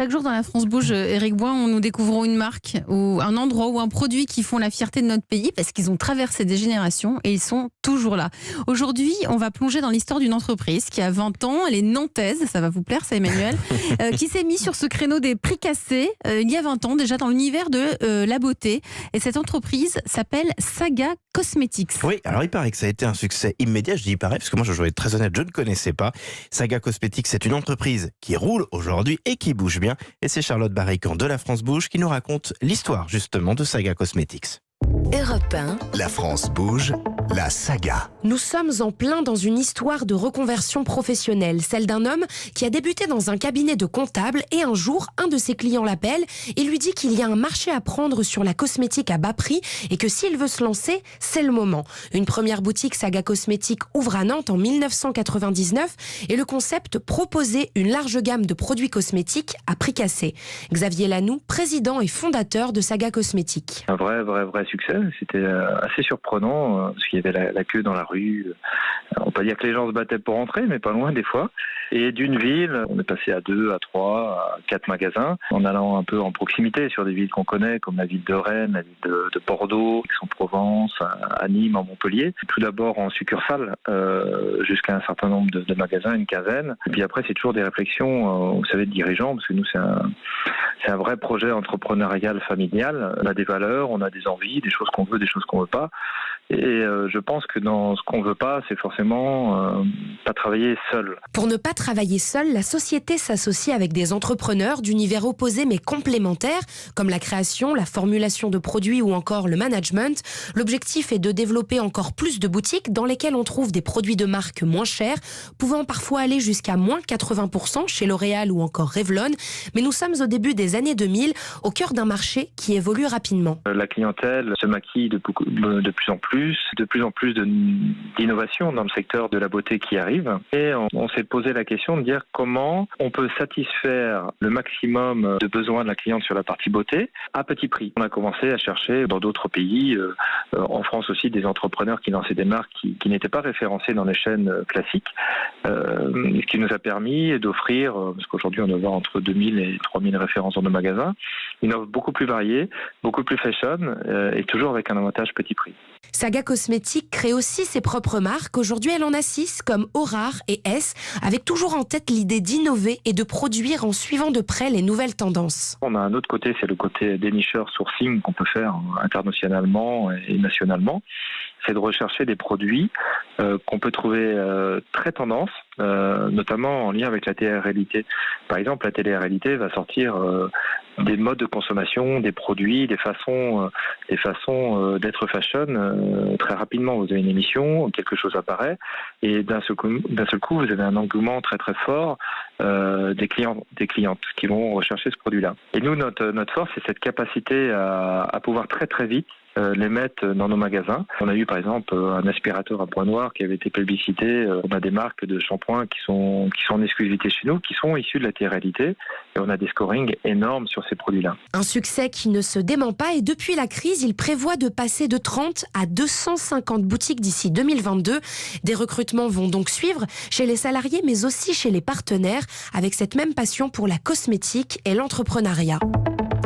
Chaque jour dans la France Bouge, Éric Boin, nous découvrons une marque ou un endroit ou un produit qui font la fierté de notre pays parce qu'ils ont traversé des générations et ils sont toujours là. Aujourd'hui, on va plonger dans l'histoire d'une entreprise qui a 20 ans, elle est nantaise, ça va vous plaire ça Emmanuel, qui s'est mis sur ce créneau des prix cassés il y a 20 ans déjà dans l'univers de la beauté. Et cette entreprise s'appelle Saga Cosmetics. Oui, alors il paraît que ça a été un succès immédiat, je dis il paraît, parce que moi je vais être très honnête, je ne connaissais pas. Saga Cosmetics, c'est une entreprise qui roule aujourd'hui et qui bouge bien. Et c'est Charlotte Barrican de la France Bouge qui nous raconte l'histoire justement de Saga Cosmetics. Europe 1, La France bouge, la saga. nous sommes en plein dans une histoire de reconversion professionnelle, celle d'un homme qui a débuté dans un cabinet de comptable et un jour, un de ses clients l'appelle et lui dit qu'il y a un marché à prendre sur la cosmétique à bas prix et que s'il veut se lancer, c'est le moment. Une première boutique Saga Cosmetics ouvre à Nantes en 1999 et le concept proposait une large gamme de produits cosmétiques à prix cassé. Xavier Lanoux, président et fondateur de Saga Cosmetics. Un vrai succès. C'était assez surprenant parce qu'il y avait la queue dans la rue. On peut pas dire que les gens se battaient pour entrer, mais pas loin des fois. Et d'une ville, on est passé à 2, à 3, à 4 magasins, en allant un peu en proximité sur des villes qu'on connaît, comme la ville de Rennes, la ville de Bordeaux, Aix-en-Provence, à Nîmes, à Montpellier. Tout d'abord en succursale, jusqu'à un certain nombre de magasins, une quinzaine. Et puis après, c'est toujours des réflexions, vous savez, de dirigeants, parce que nous, c'est un vrai projet entrepreneurial familial. On a des valeurs, on a des envies, des choses qu'on veut, des choses qu'on veut pas. Et je pense que dans ce qu'on veut pas, c'est forcément pas travailler seul. Pour ne pas travailler seul, la société s'associe avec des entrepreneurs d'univers opposés mais complémentaires, comme la création, la formulation de produits ou encore le management. L'objectif est de développer encore plus de boutiques dans lesquelles on trouve des produits de marque moins chers, pouvant parfois aller jusqu'à moins 80% chez L'Oréal ou encore Revlon. Mais nous sommes au début des années 2000, au cœur d'un marché qui évolue rapidement. La clientèle se maquille de plus en plus d'innovation dans le secteur de la beauté qui arrive. Et on s'est posé la question de dire comment on peut satisfaire le maximum de besoins de la cliente sur la partie beauté à petit prix. On a commencé à chercher dans d'autres pays, en France aussi, des entrepreneurs qui lançaient des marques qui n'étaient pas référencées dans les chaînes classiques, ce qui nous a permis d'offrir, parce qu'aujourd'hui on doit avoir entre 2000 et 3000 références dans nos magasins, une offre beaucoup plus variée, beaucoup plus fashion et toujours avec un avantage petit prix. Saga Cosmetics crée aussi ses propres marques. Aujourd'hui, elle en a 6 comme Aurare et S, avec toujours en tête l'idée d'innover et de produire en suivant de près les nouvelles tendances. On a un autre côté, c'est le côté dénicheur sourcing qu'on peut faire internationalement et nationalement. C'est de rechercher des produits qu'on peut trouver très tendance, notamment en lien avec la télé-réalité. Par exemple, la télé-réalité va sortir des modes de consommation, des produits, des façons d'être fashion très rapidement. Vous avez une émission, quelque chose apparaît, et d'un seul coup, vous avez un engouement très très fort des clientes qui vont rechercher ce produit-là. Et nous, notre force, c'est cette capacité à pouvoir très très vite les mettre dans nos magasins. On a eu par exemple un aspirateur à poids noir qui avait été publicité. On a des marques de shampoing qui sont en exclusivité chez nous, qui sont issues de la télé-réalité, et on a des scorings énormes sur ces produits-là. Un succès qui ne se dément pas et depuis la crise, il prévoit de passer de 30 à 250 boutiques d'ici 2022. Des recrutements vont donc suivre chez les salariés mais aussi chez les partenaires avec cette même passion pour la cosmétique et l'entrepreneuriat.